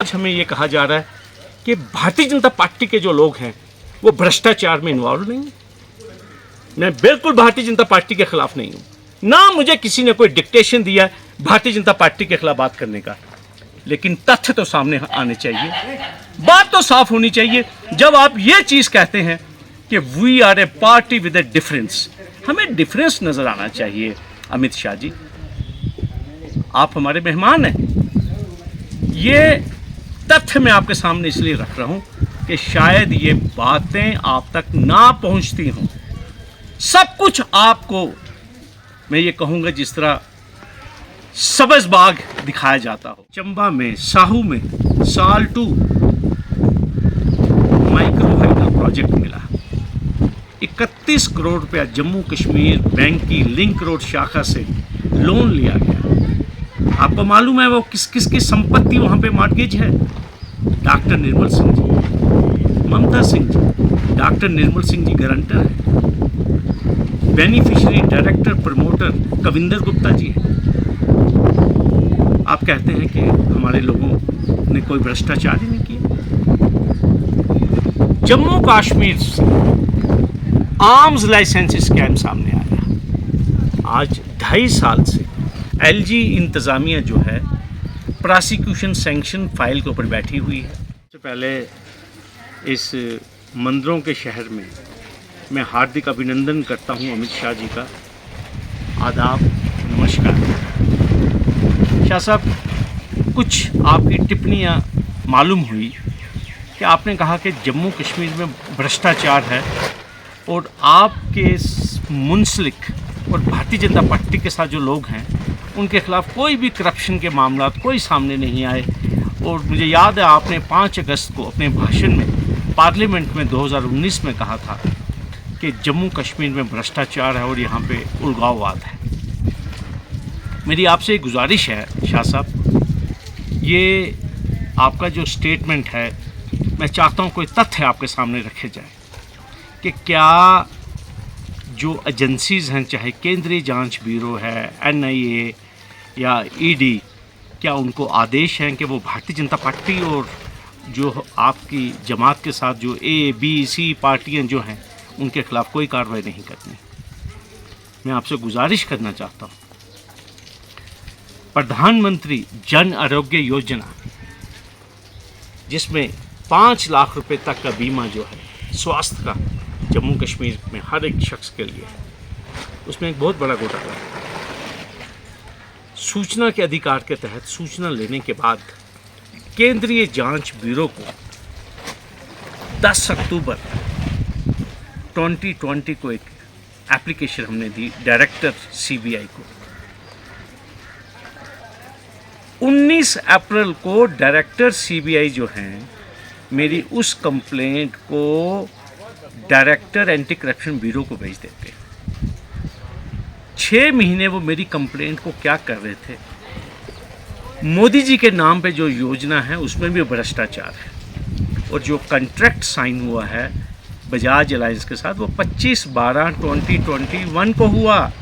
आज हमें ये कहा जा रहा है कि भारतीय जनता पार्टी के जो लोग हैं वो भ्रष्टाचार में इन्वॉल्व नहीं है। मैं बिल्कुल भारतीय जनता पार्टी के खिलाफ नहीं हूँ, ना मुझे किसी ने कोई डिक्टेशन दिया है भारतीय जनता पार्टी के खिलाफ बात करने का, लेकिन तथ्य तो सामने आने चाहिए, बात तो साफ होनी चाहिए। जब आप ये चीज कहते हैं कि we are a party with a difference, हमें डिफरेंस नजर आना चाहिए। अमित शाह जी, आप हमारे मेहमान हैं। ये तथ्य मैं आपके सामने इसलिए रख रहा हूं कि शायद ये बातें आप तक ना पहुंचती हों। सब कुछ आपको मैं ये कहूंगा जिस तरह सब्ज बाग दिखाया जाता हो। चंबा में, साहू में साल 2 माइक्रो हाइडल प्रोजेक्ट मिला। 31 करोड़ रुपया जम्मू कश्मीर बैंक की लिंक रोड शाखा से लोन लिया गया। आपको मालूम है वो किस किस की संपत्ति वहां पे मॉर्गेज है? Doctor Nirmal Singh ji, Mamta Singh ji. Doctor Nirmal Singh ji guarantor है, beneficiary director promoter Kavinder Gupta ji हैं। आप कहते हैं कि हमारे लोगों ने कोई भ्रष्टाचार ही नहीं किया। जम्मू कश्मीर से आर्म्स लाइसेंस स्कैम सामने आया। आज 2.5 साल से एलजी इंतज़ामिया जो है प्रोसिक्यूशन सैंक्शन फाइल के ऊपर बैठी हुई है। सबसे पहले इस मंदिरों के शहर में मैं हार्दिक अभिनंदन करता हूं अमित शाह जी का। आदाब, नमस्कार। शाह साहब, कुछ आपकी टिप्पणियां मालूम हुई कि आपने कहा कि जम्मू कश्मीर में भ्रष्टाचार है और आपके मुंसलिक और भारतीय जनता पार्टी के साथ जो लोग हैं उनके खिलाफ कोई भी करप्शन के मामला कोई सामने नहीं आए। और मुझे याद है आपने 5 अगस्त को अपने भाषण में पार्लियामेंट में 2019 में कहा था कि जम्मू कश्मीर में भ्रष्टाचार है और यहाँ पे उलगाववाद है। मेरी आपसे एक गुजारिश है शाह साहब, ये आपका जो स्टेटमेंट है मैं चाहता हूँ कोई तथ्य आपके सामने रखे जाए कि क्या जो एजेंसीज़ हैं, चाहे केंद्रीय जांच ब्यूरो है, NIA या ED, क्या उनको आदेश हैं कि वो भारतीय जनता पार्टी और जो आपकी जमात के साथ जो A-B-C पार्टियां जो हैं उनके खिलाफ कोई कार्रवाई नहीं करनी? मैं आपसे गुजारिश करना चाहता हूँ, प्रधानमंत्री जन आरोग्य योजना जिसमें 5 लाख रुपए तक का बीमा जो है स्वास्थ्य का जम्मू कश्मीर में हर एक शख्स के लिए, उसमें एक बहुत बड़ा घोटाला है। सूचना के अधिकार के तहत सूचना लेने के बाद केंद्रीय जांच ब्यूरो को 10 अक्टूबर 2020 को एक एप्लीकेशन हमने दी डायरेक्टर CBI को। 19 अप्रैल को डायरेक्टर CBI जो हैं मेरी उस कंप्लेंट को डायरेक्टर एंटी करप्शन ब्यूरो को भेज देते हैं। 6 महीने वो मेरी कंप्लेंट को क्या कर रहे थे? मोदी जी के नाम पे जो योजना है उसमें भी भ्रष्टाचार है। और जो कॉन्ट्रैक्ट साइन हुआ है बजाज अलायंस के साथ वो 25/12/2021 को हुआ,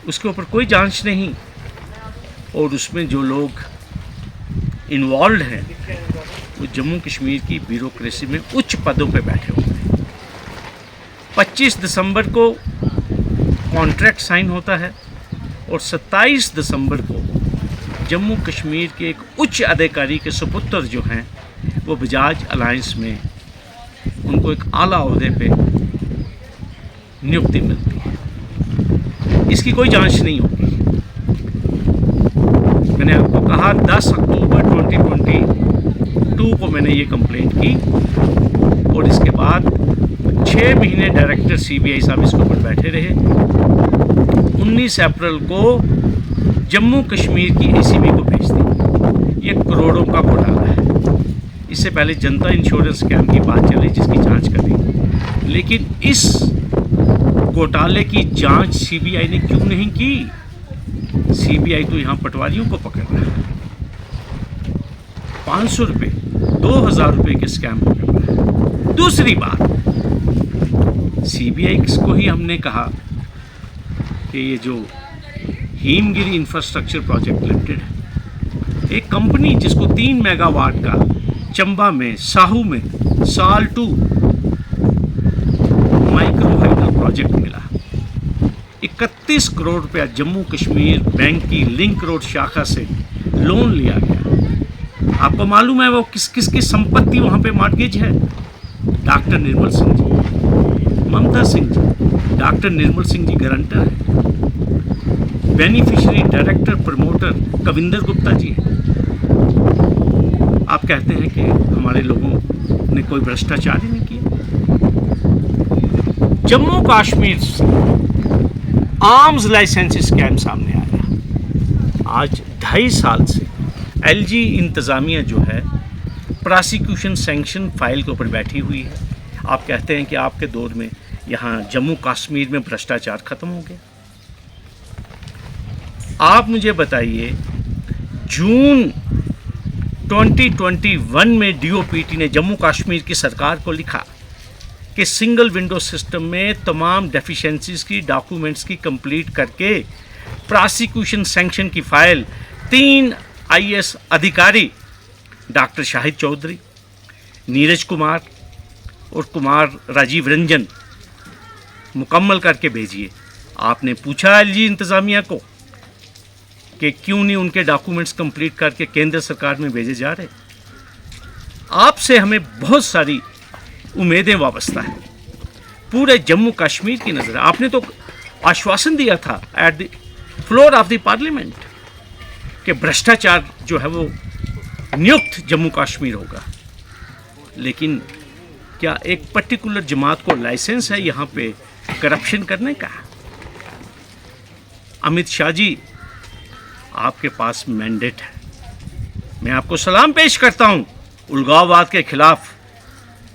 उसके ऊपर कोई जांच नहीं। और उसमें जो लोग इन्वॉल्व हैं वो जम्मू कश्मीर की ब्यूरोक्रेसी में उच्च पदों पे बैठे हुए हैं। 25 दिसंबर को कॉन्ट्रैक्ट साइन होता है और 27 दिसंबर को जम्मू कश्मीर के एक उच्च अधिकारी के सुपुत्र जो हैं वो बजाज अलायंस में उनको एक आला ओहदे पे नियुक्ति मिलती है। इसकी कोई जांच नहीं होगी। मैंने आपको कहा 10 अक्टूबर 2022 को मैंने ये कंप्लेंट की और इसके बाद 6 महीने डायरेक्टर CBI साहब इसके ऊपर बैठे रहे। 19 अप्रैल को जम्मू कश्मीर की ACB को भेज दी। ये करोड़ों का घोटाला है। इससे पहले जनता इंश्योरेंस स्कैम की बात चली जिसकी जांच करी, लेकिन इस घोटाले की जांच CBI ने क्यों नहीं की? CBI तो यहाँ पटवारियों को पकड़ रहा है। 500 रुपये 2000 रुपये के स्कैम पकड़ रहा है। दूसरी बात, CBI को ही हमने कहा कि ये जो हिमगिरी इंफ्रास्ट्रक्चर प्रोजेक्ट लिमिटेड है एक कंपनी जिसको 3 मेगावाट का चंबा में साहू में साल 2 माइक्रो हाइडल प्रोजेक्ट मिला। 31 करोड़ रुपया जम्मू कश्मीर बैंक की लिंक रोड शाखा से लोन लिया गया। आपको मालूम है वो किसकी संपत्ति वहां पे मॉर्गेज है? Doctor Nirmal Singh ji, Mamta Singh ji. Doctor Nirmal Singh ji guarantor है। Beneficiary director promoter Kavinder Gupta ji हैं। आप कहते हैं कि हमारे लोगों ने कोई भ्रष्टाचार ही नहीं किया। जम्मू कश्मीर से आर्म्स लाइसेंस स्कैम सामने आया। आज 2.5 साल से एलजी इंतज़ामिया जो है प्रोसिक्यूशन सैंक्शन फाइल के ऊपर बैठी हुई है। आप कहते हैं कि आपके दौर में यहाँ जम्मू कश्मीर में भ्रष्टाचार खत्म हो गया। आप मुझे बताइए, जून 2021 में डीओपीटी ने जम्मू कश्मीर की सरकार को लिखा कि सिंगल विंडो सिस्टम में तमाम डेफिशिएंसीज की डॉक्यूमेंट्स की कंप्लीट करके प्रोसिक्यूशन सैंक्शन की फाइल 3 आईएएस अधिकारी डॉक्टर शाहिद चौधरी, नीरज कुमार और कुमार राजीव रंजन मुकम्मल करके भेजिए। आपने पूछा एलजी इंतज़ामिया को कि क्यों नहीं उनके डॉक्यूमेंट्स कंप्लीट करके केंद्र सरकार में भेजे जा रहे? आपसे हमें बहुत सारी उम्मीदें वाबस्ता हैं। पूरे जम्मू कश्मीर की नज़र, आपने तो आश्वासन दिया था at the floor of the parliament कि भ्रष्टाचार जो है वो नियुक्त जम्मू कश्मीर होगा। लेकिन क्या एक पर्टिकुलर जमात को लाइसेंस है यहाँ पे करप्शन करने का? अमित शाह जी, आपके पास मैंडेट है। मैं आपको सलाम पेश करता हूँ उलगाववाद के खिलाफ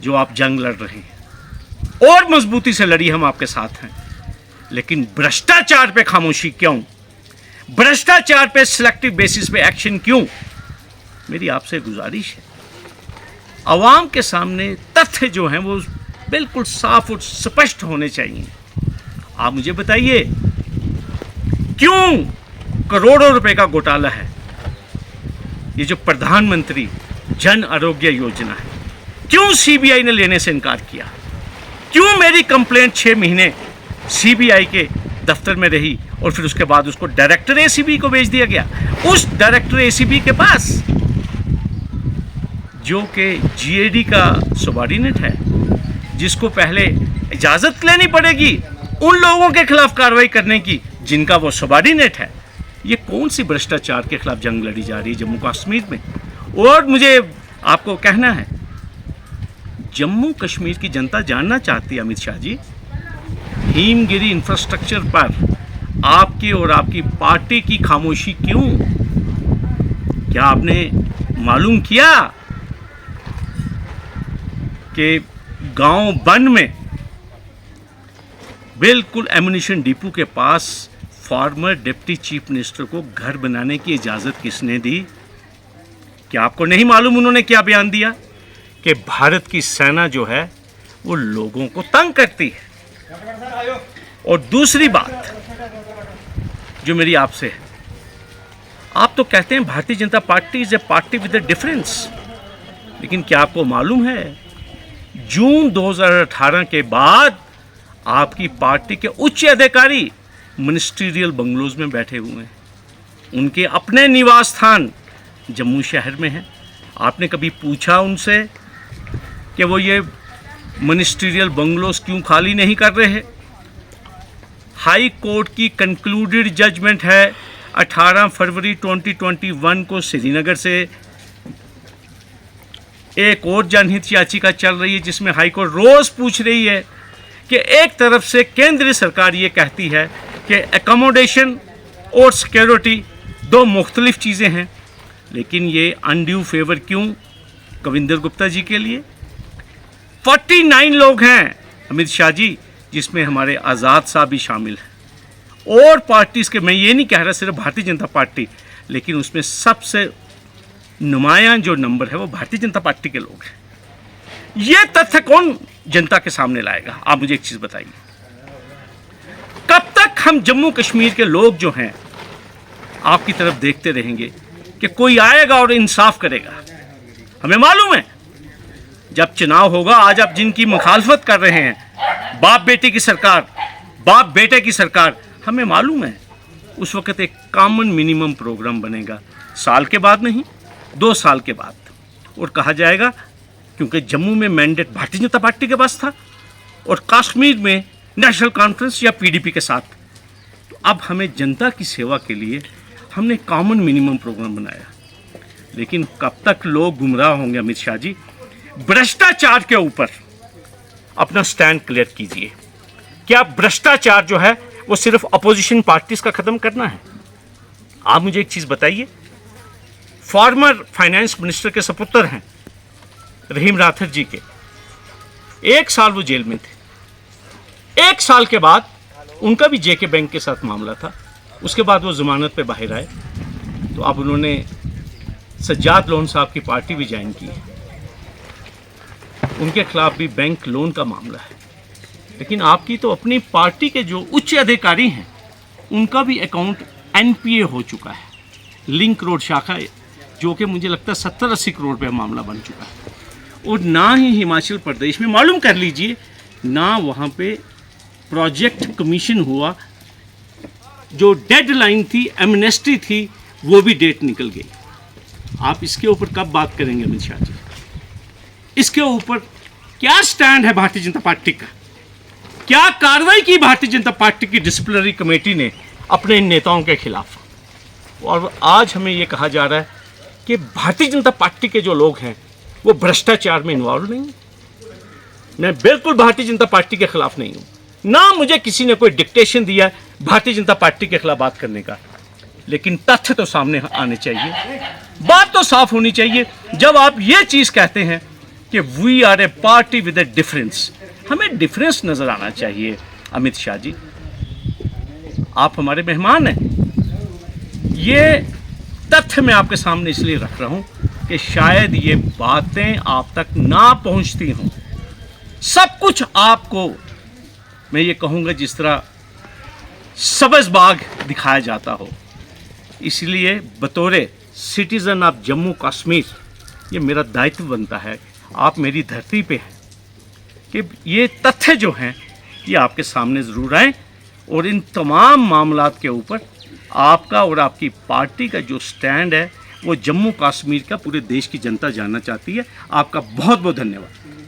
जो आप जंग लड़ रहे हैं, और मजबूती से लड़ी, हम आपके साथ हैं। लेकिन भ्रष्टाचार पे खामोशी क्यों? भ्रष्टाचार पे सिलेक्टिव बेसिस पे एक्शन क्यों? मेरी आपसे गुजारिश है, आवाम के सामने तथ्य जो हैं वो बिल्कुल साफ और स्पष्ट होने चाहिए। आप मुझे बताइए, क्यों करोड़ों रुपए का घोटाला है ये जो प्रधानमंत्री जन आरोग्य योजना है, क्यों सीबीआई ने लेने से इनकार किया? क्यों मेरी कंप्लेंट 6 महीने सीबीआई के दफ्तर में रही और फिर उसके बाद उसको डायरेक्टर एसीबी को भेज दिया गया? उस डायरेक्टर एसीबी के पास जो कि जीएडी का सबॉर्डिनेट है, जिसको पहले इजाज़त लेनी पड़ेगी उन लोगों के खिलाफ कार्रवाई करने की जिनका वो सबॉर्डिनेट है। ये कौन सी भ्रष्टाचार के खिलाफ जंग लड़ी जा रही है जम्मू कश्मीर में? और मुझे आपको कहना है, जम्मू कश्मीर की जनता जानना चाहती है अमित शाह जी, हिमगिरी इंफ्रास्ट्रक्चर पर आपकी और आपकी पार्टी की खामोशी क्यों? क्या आपने मालूम किया कि गांव बन में बिल्कुल एम्युनिशन डिपो के पास फॉर्मर डिप्टी चीफ मिनिस्टर को घर बनाने की इजाज़त किसने दी? क्या आपको नहीं मालूम उन्होंने क्या बयान दिया? कि भारत की सेना जो है वो लोगों को तंग करती है। और दूसरी बात जो मेरी आपसे है, आप तो कहते हैं Bharatiya Janata party is a party with a difference, लेकिन क्या आपको मालूम है जून 2018 के बाद आपकी पार्टी के उच्च अधिकारी मिनिस्ट्रियल बंगलोज में बैठे हुए हैं, उनके अपने निवास स्थान जम्मू शहर में हैं। आपने कभी पूछा उनसे कि वो ये मिनिस्ट्रियल बंगलोज क्यों खाली नहीं कर रहे? हाई कोर्ट की कंक्लूडेड जजमेंट है 18 फरवरी 2021 को श्रीनगर से एक और जनहित याचिका चल रही है जिसमें हाई कोर्ट रोज़ पूछ रही है कि एक तरफ से केंद्रीय सरकार ये कहती है कि एकोमोडेशन और सिक्योरिटी दो मुख्तलिफ चीज़ें हैं, लेकिन ये अनड्यू फेवर क्यों कविंदर गुप्ता जी के लिए? 49 लोग हैं अमित शाह जी, जिसमें हमारे आज़ाद साहब भी शामिल हैं, और पार्टीज़ के, मैं ये नहीं कह रहा सिर्फ भारतीय जनता पार्टी, लेकिन उसमें सबसे नुमायां जो नंबर है वो भारतीय जनता पार्टी के लोग हैं। ये तथ्य कौन जनता के सामने लाएगा? आप मुझे एक चीज़ बताइए, कब तक हम जम्मू कश्मीर के लोग जो हैं आपकी तरफ देखते रहेंगे कि कोई आएगा और इंसाफ करेगा। हमें मालूम है जब चुनाव होगा, आज आप जिनकी मुखालफत कर रहे हैं, बाप बेटे की सरकार, बाप बेटे की सरकार, हमें मालूम है उस वक्त एक कॉमन मिनिमम प्रोग्राम बनेगा, साल के बाद नहीं, 2 साल के बाद, और कहा जाएगा क्योंकि जम्मू में मैंडेट भारतीय जनता पार्टी के पास था और कश्मीर में नेशनल कॉन्फ्रेंस या पीडीपी के साथ। तो अब हमें जनता की सेवा के लिए हमने कॉमन मिनिमम प्रोग्राम बनाया। लेकिन कब तक लोग गुमराह होंगे अमित शाह जी? भ्रष्टाचार के ऊपर अपना स्टैंड क्लियर कीजिए। क्या भ्रष्टाचार जो है वो सिर्फ अपोजिशन पार्टीज का खत्म करना है? आप मुझे एक चीज बताइए, फॉर्मर फाइनेंस मिनिस्टर के सपुत्र हैं रहीम राठौर जी के, 1 साल वो जेल में थे। 1 साल के बाद उनका भी जेके बैंक के साथ मामला था, उसके बाद वो जमानत पे बाहर आए। तो अब उन्होंने सज्जाद लोन साहब की पार्टी भी ज्वाइन की है, उनके खिलाफ भी बैंक लोन का मामला है। लेकिन आपकी तो अपनी पार्टी के जो उच्च अधिकारी हैं उनका भी अकाउंट एनपीए हो चुका है, लिंक रोड शाखा, जो कि मुझे लगता है 70-80 करोड़ रुपये मामला बन चुका है। और ना ही हिमाचल प्रदेश में, मालूम कर लीजिए, ना वहाँ पे प्रोजेक्ट कमीशन हुआ, जो डेडलाइन थी, एमनेस्टी थी, वो भी डेट निकल गई। आप इसके ऊपर कब बात करेंगे अमित शाह जी? इसके ऊपर क्या स्टैंड है भारतीय जनता पार्टी का? क्या कार्रवाई की भारतीय जनता पार्टी की डिसिप्लिनरी कमेटी ने अपने इन नेताओं के खिलाफ? और आज हमें ये कहा जा रहा है कि भारतीय जनता पार्टी के जो लोग हैं वो भ्रष्टाचार में इन्वॉल्व नहीं है। मैं बिल्कुल भारतीय जनता पार्टी के खिलाफ नहीं हूं, ना मुझे किसी ने कोई डिक्टेशन दिया भारतीय जनता पार्टी के खिलाफ बात करने का। लेकिन तथ्य तो सामने आने चाहिए, बात तो साफ होनी चाहिए। जब आप ये चीज कहते हैं कि we are a party with a difference, हमें डिफरेंस नजर आना चाहिए। अमित शाह जी, आप हमारे मेहमान हैं। ये तथ्य मैं आपके सामने इसलिए रख रहा हूं कि शायद ये बातें आप तक ना पहुंचती हों। सब कुछ आपको, मैं ये कहूँगा, जिस तरह सब्ज़ बाग दिखाया जाता हो। इसलिए बतौर सिटीज़न ऑफ जम्मू कश्मीर ये मेरा दायित्व बनता है, आप मेरी धरती पे हैं, कि ये तथ्य जो हैं ये आपके सामने ज़रूर आएँ और इन तमाम मामलात के ऊपर आपका और आपकी पार्टी का जो स्टैंड है वो जम्मू कश्मीर का पूरे देश की जनता जानना चाहती है। आपका बहुत बहुत धन्यवाद।